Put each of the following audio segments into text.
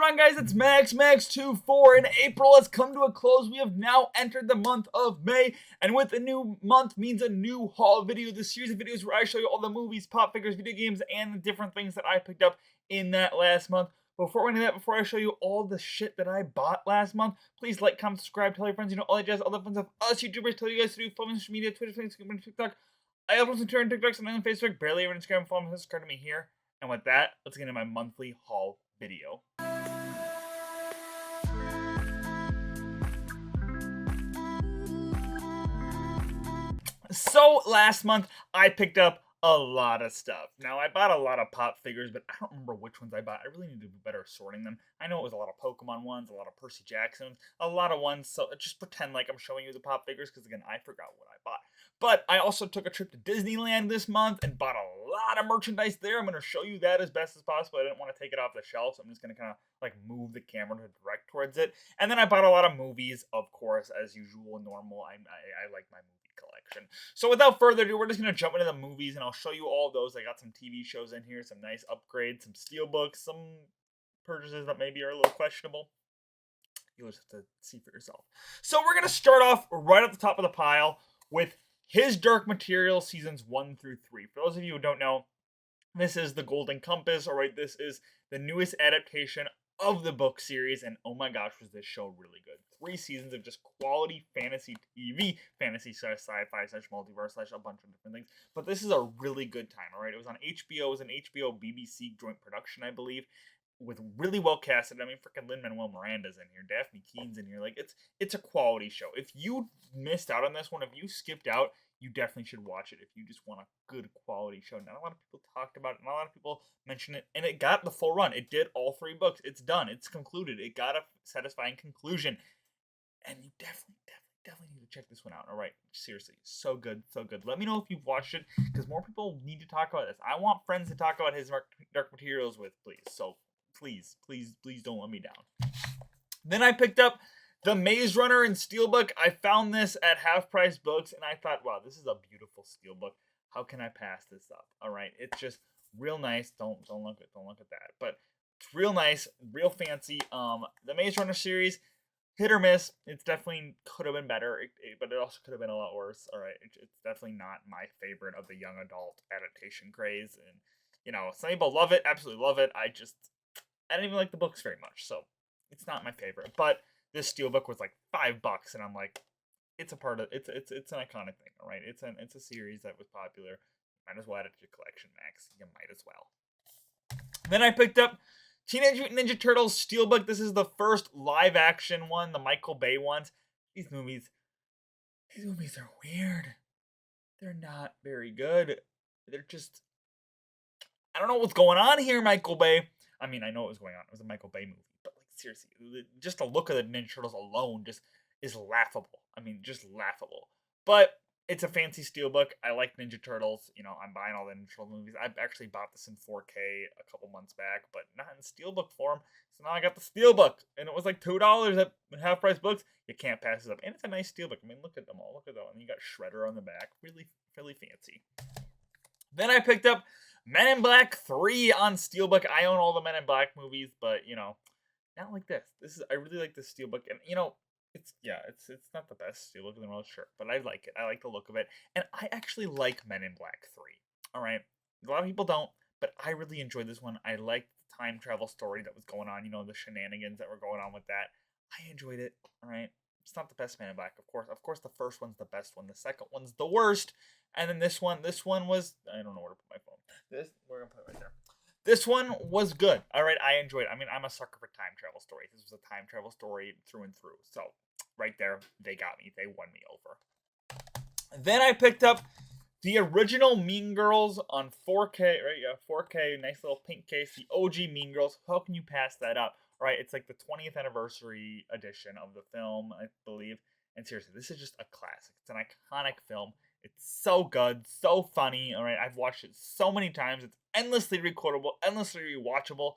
going on, guys? It's Max24. In April has come to a close. We have now entered the month of May, and with a new month means a new haul video. This series of videos where I show you all the movies, pop figures, video games, and the different things that I picked up in that last month. Before we do that, before I show you all the shit that I bought last month, please like, comment, subscribe, tell your friends, all that jazz, all the fun stuff us YouTubers tell you guys to do. Follow me on social media, Twitter, Facebook, TikTok. I upload some Twitter and TikToks and on Facebook, barely ever on Instagram. Follow me, subscribe to me here. And with that, let's get into my monthly haul video. So last month, I picked up a lot of stuff. Now, I bought a lot of pop figures, but I don't remember which ones I bought. I really need to be better sorting them. I know it was a lot of Pokemon ones, a lot of Percy Jackson ones, a lot of ones, so just pretend like I'm showing you the pop figures, because again, I forgot what I bought. But I also took a trip to Disneyland this month and bought a lot of merchandise there. I'm going to show you that as best as possible. I didn't want to take it off the shelf, so I'm just going to kind of like move the camera to direct towards it. And then I bought a lot of movies, of course, as usual and normal. I like my movie collection. So without further ado, we're just going to jump into the movies, and I'll show you all those. I got some TV shows in here, some nice upgrades, some steelbooks, some purchases that maybe are a little questionable. You'll just have to see for yourself. So we're going to start off right at the top of the pile with His Dark Materials seasons 1 through 3. For those of you who don't know, this is the Golden Compass. All right, this is the newest adaptation of the book series, and oh my gosh, was this show really good. 3 seasons of just quality fantasy TV, fantasy slash sci-fi slash multiverse slash a bunch of different things. But this is a really good time, all right? It was on HBO. It was an HBO BBC joint production, I believe, with really well casted. I mean, freaking Lin-Manuel Miranda's in here, Daphne Keene's in here. Like, it's a quality show. If you missed out on this one, if you skipped out, you definitely should watch it if you just want a good quality show. Not a lot of people talked about it, not a lot of people mentioned it, and it got the full run. It did all 3 books. It's done. It's concluded. It got a satisfying conclusion. And you definitely need to check this one out. All right, seriously, so good, so good. Let me know if you've watched it, because more people need to talk about this. I want friends to talk about His Dark Materials with, please. So please don't let me down. Then I picked up The Maze Runner in Steelbook. I found this at Half Price Books, and I thought, wow, this is a beautiful steelbook. How can I pass this up? All right, it's just real nice. Don't look at that. But it's real nice, real fancy. The Maze Runner series, hit or miss. It's definitely could have been better, but it also could have been a lot worse. All right, it's definitely not my favorite of the young adult adaptation craze, and some people love it, absolutely love it. I don't even like the books very much, so it's not my favorite. But this steelbook was like $5, and I'm like, it's a part of it's an iconic thing, all right? It's a series that was popular. Might as well add it to your collection, Max. You might as well. Then I picked up Teenage Mutant Ninja Turtles steelbook. This is the first live action one, the Michael Bay ones. These movies are weird. They're not very good. They're just, I don't know what's going on here, Michael Bay. I mean, I know what was going on. It was a Michael Bay movie. But, like, seriously, just the look of the Ninja Turtles alone just is laughable. I mean, just laughable. But it's a fancy steelbook. I like Ninja Turtles. I'm buying all the Ninja Turtles movies. I actually bought this in 4K a couple months back, but not in steelbook form. So now I got the steelbook, and it was like $2 at Half Price Books. You can't pass it up. And it's a nice steelbook. I mean, look at them all. Look at that one. You got Shredder on the back. Really, really fancy. Then I picked up Men in Black 3 on steelbook. I own all the Men in Black movies, but not like this. I really like this steelbook, and it's not the best steelbook in the world, sure, but I like it. I like the look of it, and I actually like Men in Black 3. All right, a lot of people don't, but I really enjoyed this one. I liked the time travel story that was going on. The shenanigans that were going on with that. I enjoyed it. All right. It's not the best Men in Black, of course. Of course, the first one's the best one. The second one's the worst. And then this one was, I don't know where to put my phone. We're going to put it right there. This one was good. All right, I enjoyed it. I mean, I'm a sucker for time travel stories. This was a time travel story through and through. So, right there, they got me. They won me over. Then I picked up the original Mean Girls on 4K, right? Yeah, 4K, nice little pink case. The OG Mean Girls. How can you pass that up? Right, it's like the 20th anniversary edition of the film, I believe. And seriously, this is just a classic. It's an iconic film. It's so good, so funny. All right, I've watched it so many times. It's endlessly requotable, endlessly rewatchable.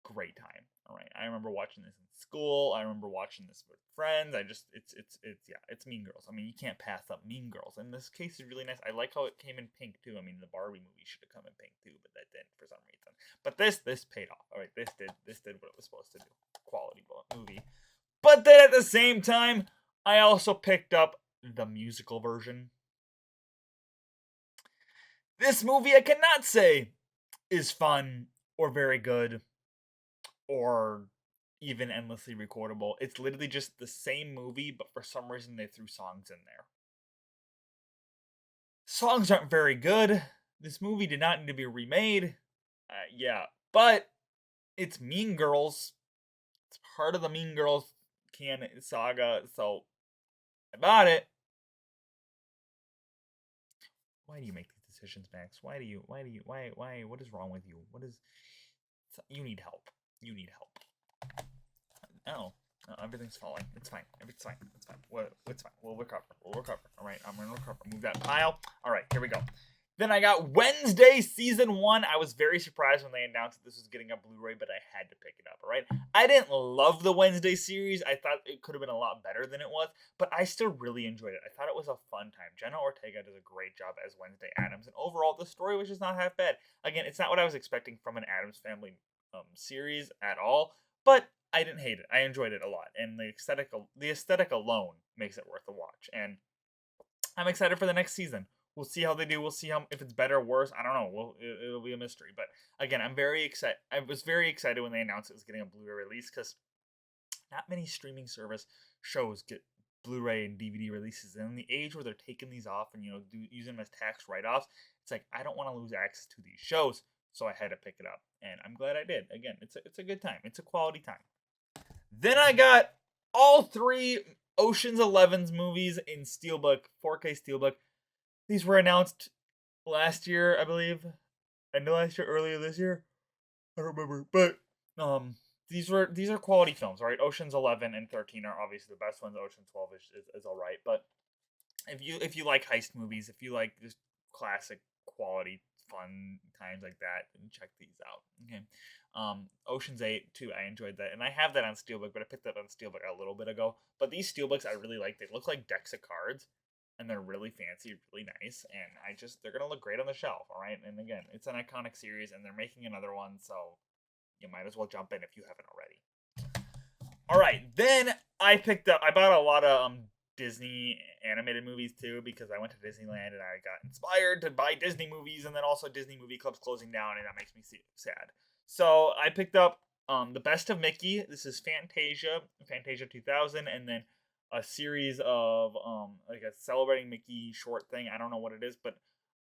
great time. All right, I remember watching this in school. I remember watching this with friends. It's Mean Girls. I mean, you can't pass up Mean Girls. And this case is really nice. I like how it came in pink too. I mean, the Barbie movie should have come in pink too, but that didn't for some reason. But this paid off. All right, this did what it was supposed to do. Quality movie. But then at the same time, I also picked up the musical version. This movie I cannot say is fun or very good or even endlessly recordable. It's literally just the same movie, but for some reason they threw songs in there. Songs aren't very good. This movie did not need to be remade. Yeah, but it's Mean Girls. It's part of the Mean Girls canon saga, so I bought it. Why do you make these decisions, Max? Why? What is wrong with you? You need help. You need help. No, everything's falling. It's fine. It's fine. It's fine. It's fine. We'll recover. All right, I'm gonna recover. Move that pile. All right, here we go. Then I got Wednesday Season 1. I was very surprised when they announced that this was getting a Blu-ray, but I had to pick it up, all right? I didn't love the Wednesday series. I thought it could have been a lot better than it was, but I still really enjoyed it. I thought it was a fun time. Jenna Ortega does a great job as Wednesday Addams, and overall, the story was just not half bad. Again, it's not what I was expecting from an Addams Family series at all, but I didn't hate it. I enjoyed it a lot, and the aesthetic alone makes it worth a watch, and I'm excited for the next season. We'll see how they do. We'll see if it's better or worse. I don't know. It'll be a mystery. But again, I'm very excited. I was very excited when they announced it was getting a Blu-ray release because not many streaming service shows get Blu-ray and DVD releases. And in the age where they're taking these off and using them as tax write-offs, it's like I don't want to lose access to these shows, so I had to pick it up, and I'm glad I did. Again, it's a good time. It's a quality time. Then I got all 3 Ocean's 11's movies in Steelbook, 4K Steelbook. These were announced last year, I believe. Earlier this year. I don't remember, but these are quality films, right? Ocean's 11 and 13 are obviously the best ones. Ocean's 12 is all right, but if you like heist movies, if you like just classic quality fun times like that, then check these out. Okay. Ocean's 8 too, I enjoyed that, and I have that on Steelbook, but I picked that up on Steelbook a little bit ago. But these Steelbooks I really like. They look like decks of cards, and they're really fancy, really nice, and they're gonna look great on the shelf, all right? And again, it's an iconic series, and they're making another one, so you might as well jump in if you haven't already. All right, then I bought a lot of Disney animated movies too, because I went to Disneyland and I got inspired to buy Disney movies, and then also Disney Movie Club's closing down, and that makes me sad. So I picked up The Best of Mickey. This is Fantasia 2000, and then a series of like a celebrating Mickey short thing. I don't know what it is, but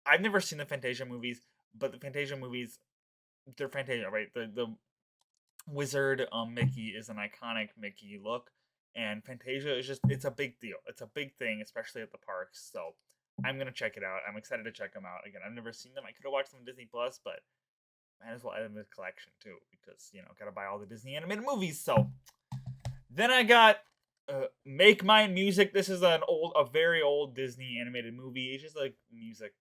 I've never seen the Fantasia movies. But the Fantasia movies, they're Fantasia, right? The wizard Mickey is an iconic Mickey look, and Fantasia is it's a big deal. It's a big thing, especially at the parks. So I'm gonna check it out. I'm excited to check them out. Again, I've never seen them. I could have watched them on Disney Plus, but might as well add them to the collection too, because gotta buy all the Disney animated movies. So then I got Make Mine Music. This is a very old Disney animated movie. It's just like music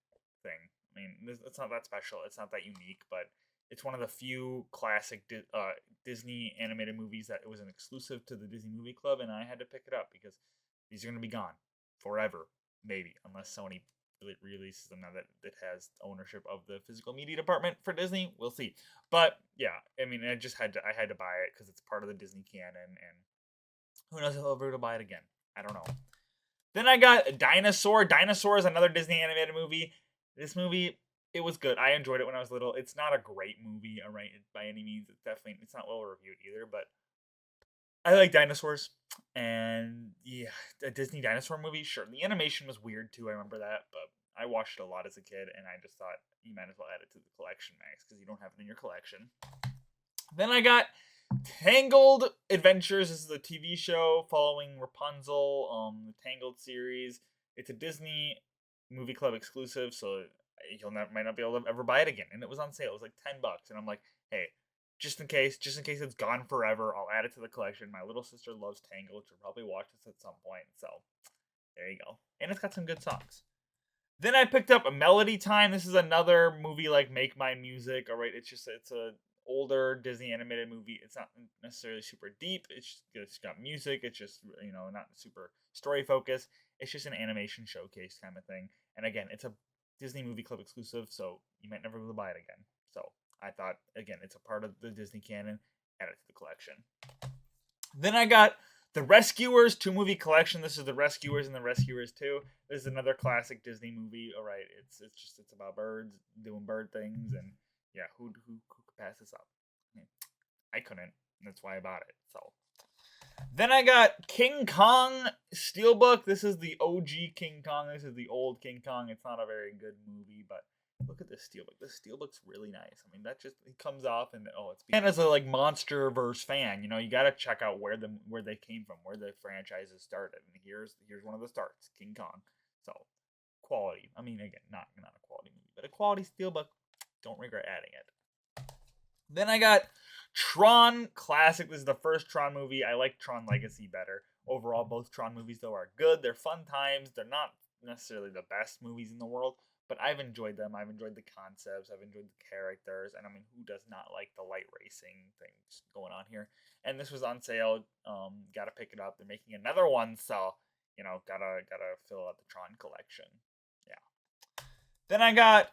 thing. I mean, it's not that special. It's not that unique, but it's one of the few classic Disney animated movies that it was an exclusive to the Disney Movie Club, and I had to pick it up because these are going to be gone forever, maybe, unless Sony releases them now that it has ownership of the physical media department for Disney. We'll see. But yeah, I mean, I had to buy it because it's part of the Disney canon, and who knows if I'll ever buy it again. I don't know. Then I got Dinosaur. Dinosaur is another Disney animated movie. This movie, it was good. I enjoyed it when I was little. It's not a great movie, all right, by any means. It's not well reviewed either, but I like dinosaurs. And yeah, a Disney dinosaur movie, sure. The animation was weird too, I remember that, but I watched it a lot as a kid, and I just thought you might as well add it to the collection, Max, because you don't have it in your collection. Then I got Tangled Adventures. This is a TV show following Rapunzel, the Tangled series. It's a Disney Movie Club exclusive, so might not be able to ever buy it again. And it was on sale. It was like $10, and I'm like, hey, just in case it's gone forever, I'll add it to the collection. My little sister loves Tangled. She'll probably watch this at some point, so there you go. And it's got some good songs. Then I picked up A Melody Time. This is another movie like Make Mine Music. All right, it's a older Disney animated movie. It's not necessarily super deep. It's got music. It's just, not super story focused. It's just an animation showcase kind of thing. And again, it's a Disney Movie Club exclusive, so you might never be able to buy it again. So I thought, again, it's a part of the Disney canon. Add it to the collection. Then I got The Rescuers 2-movie collection. This is The Rescuers and The Rescuers 2. This is another classic Disney movie. All right, it's about birds doing bird things, and yeah, who could pass this up? I couldn't. And that's why I bought it. So then I got King Kong Steelbook. This is the OG King Kong. This is the old King Kong. It's not a very good movie, but look at this Steelbook. This Steelbook's really nice. I mean, that just it comes off and it's. And as a MonsterVerse fan, you got to check out where they came from, where the franchises started. And here's one of the starts, King Kong. So quality. I mean, again, not a quality movie, but a quality Steelbook. Don't regret adding it. Then I got Tron Classic. This is the first Tron movie. I like Tron Legacy better. Overall, both Tron movies, though, are good. They're fun times. They're not necessarily the best movies in the world, but I've enjoyed them. I've enjoyed the concepts. I've enjoyed the characters. And I mean, who does not like the light racing things going on here? And this was on sale. Gotta pick it up. They're making another one, so, gotta fill out the Tron collection. Yeah. Then I got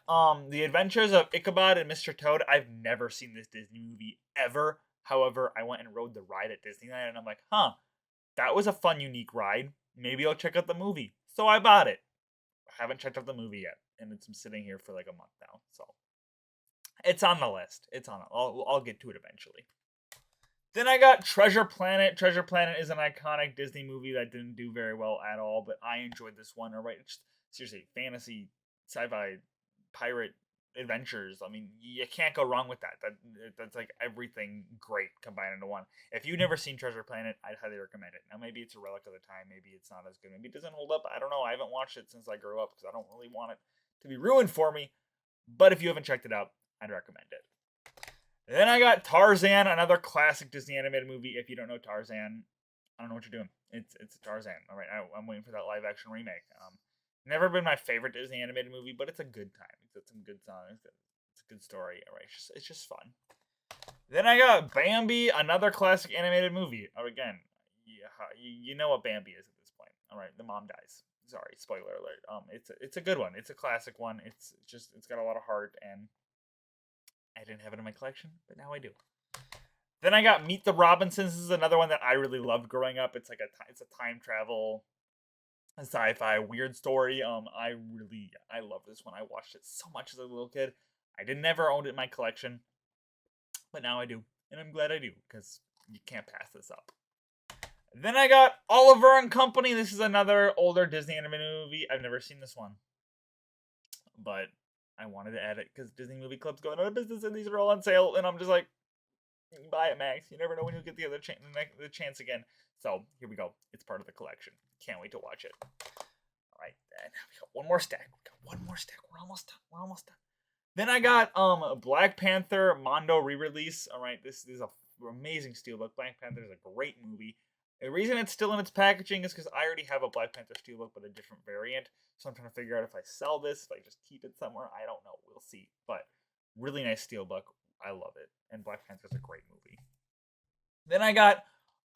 The Adventures of Ichabod and Mr. Toad. I've never seen this Disney movie ever. However, I went and rode the ride at Disneyland, and I'm like, that was a fun, unique ride. Maybe I'll check out the movie. So I bought it. I haven't checked out the movie yet, and it's been sitting here for like a month now. So it's on the list. I'll get to it eventually. Then I got Treasure Planet. Treasure Planet is an iconic Disney movie that didn't do very well at all, but I enjoyed this one. All right, it's seriously fantasy, sci-fi, pirate adventures. I mean, you can't go wrong with that. That's like everything great combined into one. If you've never seen Treasure Planet, I'd highly recommend it. Now, maybe it's a relic of the time. Maybe it's not as good. Maybe it doesn't hold up. I don't know. I haven't watched it since I grew up because I don't really want it to be ruined for me. But if you haven't checked it out, I'd recommend it. Then I got Tarzan, another classic Disney animated movie. If you don't know Tarzan, I don't know what you're doing. It's Tarzan. All right, I'm waiting for that live action remake. Never been my favorite Disney animated movie, but it's a good time. It's got some good songs. It's a good story. All right, it's just fun. Then I got Bambi, another classic animated movie. Again, you know what Bambi is at this point. All right, the mom dies. Sorry, spoiler alert. It's a good one. It's a classic one. It's got a lot of heart, and I didn't have it in my collection, but now I do. Then I got Meet the Robinsons. This is another one that I really loved growing up. It's it's a time travel, a sci-fi weird story. I love this one. I watched it so much as a little kid. I didn't ever own it in my collection, but now I do, and I'm glad I do because you can't pass this up. Then I got Oliver and Company. This is another older Disney animated movie. I've never seen this one, but I wanted to add it because Disney Movie Club's going out of business, and these are all on sale, and I'm just like, buy it, Max. You never know when you'll get the chance again. So here we go. It's part of the collection. Can't wait to watch it. All right, then we got one more stack. We're almost done. Then I got Black Panther Mondo re-release. All right, this is a amazing steelbook. Black Panther is a great movie. The reason it's still in its packaging is because I already have a Black Panther steelbook, but a different variant. So I'm trying to figure out if I sell this, if I just keep it somewhere. I don't know. We'll see. But really nice steelbook. I love it. And Black Panther's a great movie. Then I got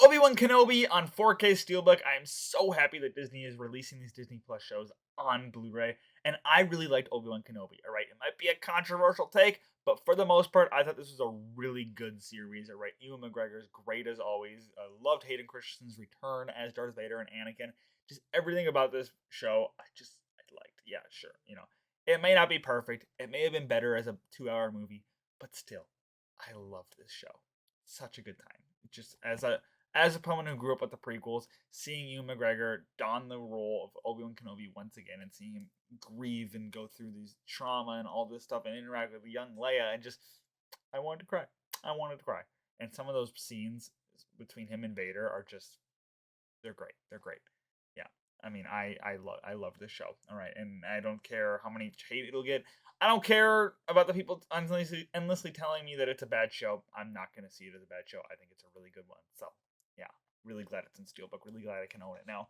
Obi-Wan Kenobi on 4K steelbook. I am so happy that Disney is releasing these Disney Plus shows on Blu-ray. And I really liked Obi-Wan Kenobi. All right, it might be a controversial take, but for the most part, I thought this was a really good series. All right, Ewan McGregor's great as always. I loved Hayden Christensen's return as Darth Vader and Anakin. Just everything about this show, I liked. Yeah, sure. It may not be perfect. It may have been better as a 2-hour movie, but still, I loved this show. Such a good time. Just as a someone who grew up with the prequels, seeing Ewan McGregor don the role of Obi-Wan Kenobi once again and seeing him grieve and go through these trauma and all this stuff and interact with young Leia, and just, I wanted to cry. And some of those scenes between him and Vader are just, they're great. Yeah. I mean, I love this show. All right. And I don't care how many hate it'll get. I don't care about the people endlessly telling me that it's a bad show. I'm not going to see it as a bad show. I think it's a really good one. So, yeah. Really glad it's in Steelbook. Really glad I can own it now.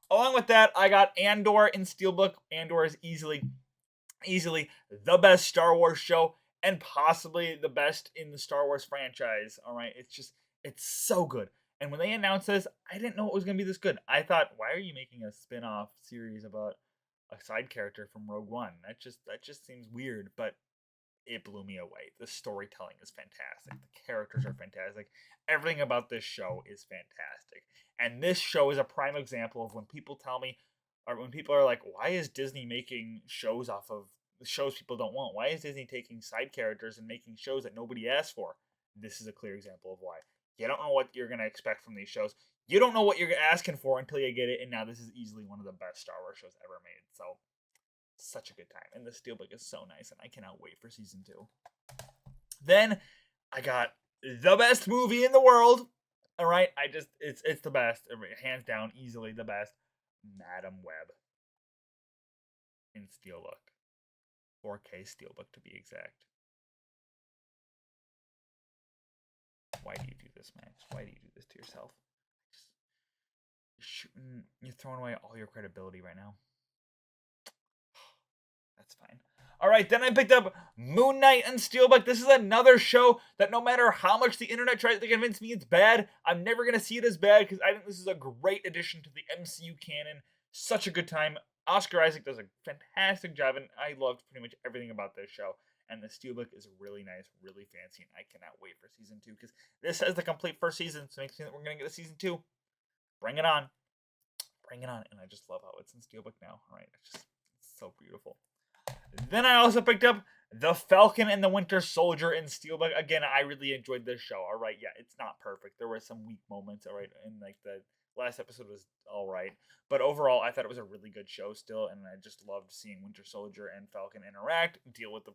Along with that, I got Andor in Steelbook. Andor is easily the best Star Wars show and possibly the best in the Star Wars franchise. All right, it's so good. And when they announced this, I didn't know it was gonna be this good. I thought, why are you making a spin-off series about a side character from Rogue One? That just seems weird, but it blew me away. The storytelling is fantastic. The characters are fantastic. Everything about this show is fantastic. And this show is a prime example of when people tell me, or when people are like, why is Disney making shows off of shows people don't want? Why is Disney taking side characters and making shows that nobody asked for? This is a clear example of why. You don't know what you're going to expect from these shows. You don't know what you're asking for until you get it. And now this is easily one of the best Star Wars shows ever made. So, such a good time. And the steelbook is so nice, and I cannot wait for season 2. Then I got the best movie in the world. All right, it's the best, hands down, easily the best. Madam Web in steelbook, 4K steelbook to be exact. Why do you do this, Max? Why do you do this to yourself? You're throwing away all your credibility right now. That's fine. All right, then I picked up Moon Knight and Steelbook. This is another show that no matter how much the internet tries to convince me it's bad, I'm never going to see it as bad because I think this is a great addition to the MCU canon. Such a good time. Oscar Isaac does a fantastic job, and I loved pretty much everything about this show. And the Steelbook is really nice, really fancy, and I cannot wait for season 2 because this has the complete first season, so it makes me think we're going to get a season 2. Bring it on. Bring it on. And I just love how it's in Steelbook now. All right, it's so beautiful. Then I also picked up The Falcon and the Winter Soldier in Steelbook. Again, I really enjoyed this show. All right, yeah, it's not perfect. There were some weak moments, all right, and like the last episode was all right. But overall, I thought it was a really good show still, and I just loved seeing Winter Soldier and Falcon interact, deal with the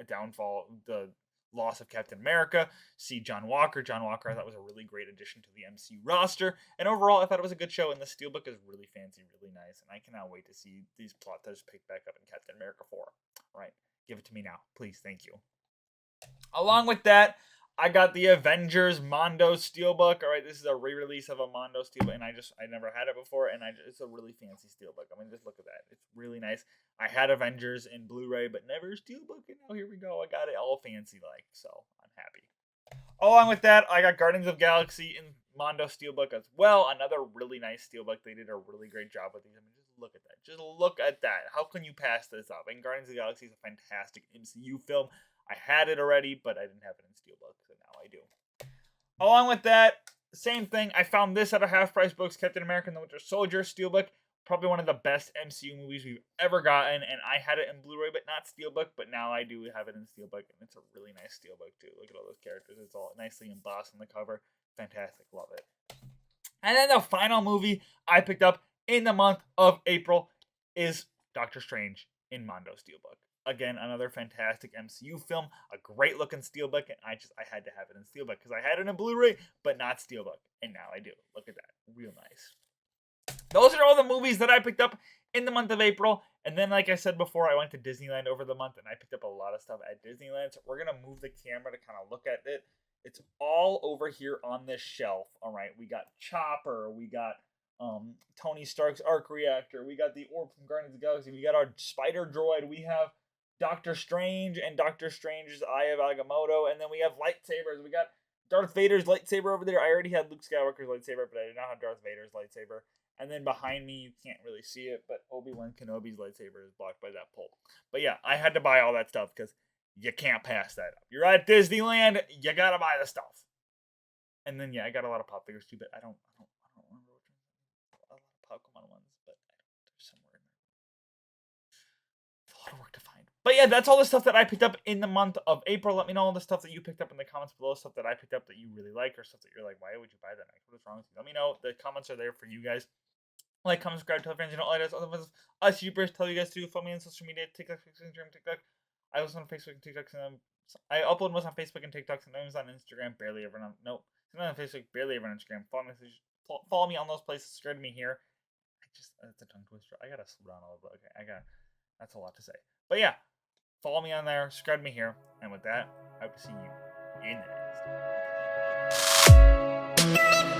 downfall, the loss of Captain America, see John Walker. John Walker, I thought was a really great addition to the MCU roster, and overall, I thought it was a good show, and the Steelbook is really fancy, really nice, and I cannot wait to see these plot threads picked back up in Captain America 4. All right, give it to me now, please, thank you. Along with that, I got the Avengers Mondo Steelbook. All right, this is a re-release of a Mondo Steelbook, and I never had it before, and it's a really fancy Steelbook. I mean, just look at that. It's really nice. I had Avengers in Blu-ray, but never Steelbook, and now here we go. I got it all fancy-like, so I'm happy. Along with that, I got Guardians of the Galaxy in Mondo Steelbook as well. Another really nice Steelbook. They did a really great job with these. I mean, just look at that. Just look at that. How can you pass this up? And Guardians of the Galaxy is a fantastic MCU film. I had it already, but I didn't have it in Steelbook, so now I do. Along with that, same thing. I found this at a half-price books, Captain America and the Winter Soldier Steelbook. Probably one of the best MCU movies we've ever gotten, and I had it in Blu-ray, but not Steelbook, but now I do have it in Steelbook, and it's a really nice Steelbook, too. Look at all those characters. It's all nicely embossed on the cover. Fantastic. Love it. And then the final movie I picked up in the month of April is Doctor Strange in Mondo Steelbook. Again, another fantastic MCU film, a great looking Steelbook, and I had to have it in Steelbook because I had it in Blu-ray, but not Steelbook, and now I do. Look at that. Real nice. Those are all the movies that I picked up in the month of April, and then, like I said before, I went to Disneyland over the month, and I picked up a lot of stuff at Disneyland, so we're going to move the camera to kind of look at it. It's all over here on this shelf, all right? We got Chopper, we got Tony Stark's arc reactor, we got the orb from Guardians of the Galaxy, we got our spider droid, we have Doctor Strange and Doctor Strange's Eye of Agamotto, and then we have lightsabers. We got Darth Vader's lightsaber over there. I already had Luke Skywalker's lightsaber, but I did not have Darth Vader's lightsaber. And then behind me, you can't really see it, but Obi-Wan Kenobi's lightsaber is blocked by that pole. But yeah, I had to buy all that stuff because you can't pass that up. You're at Disneyland, you gotta buy the stuff. And then yeah, I got a lot of pop figures too, but I don't remember which ones. A lot of Pokemon ones, but they're somewhere in there. It's a lot of work to find. But yeah, that's all the stuff that I picked up in the month of April. Let me know all the stuff that you picked up in the comments below, stuff that I picked up that you really like, or stuff that you're like, why would you buy that? What is wrong with you? Let me know. The comments are there for you guys. Like, comment, subscribe, tell friends, you know, all that stuff. Us YouTubers tell you guys to follow me on social media, TikTok, Instagram, TikTok. I was on Facebook and TikTok, and I upload most on Facebook and TikTok, sometimes on Instagram, barely ever on, nope. Sometimes on Facebook, barely ever on Instagram. Follow me on those places, subscribe to me here. That's a tongue twister. I gotta slow down a little bit. Okay, that's a lot to say. But yeah, follow me on there, subscribe to me here, and with that, I hope to see you in the next.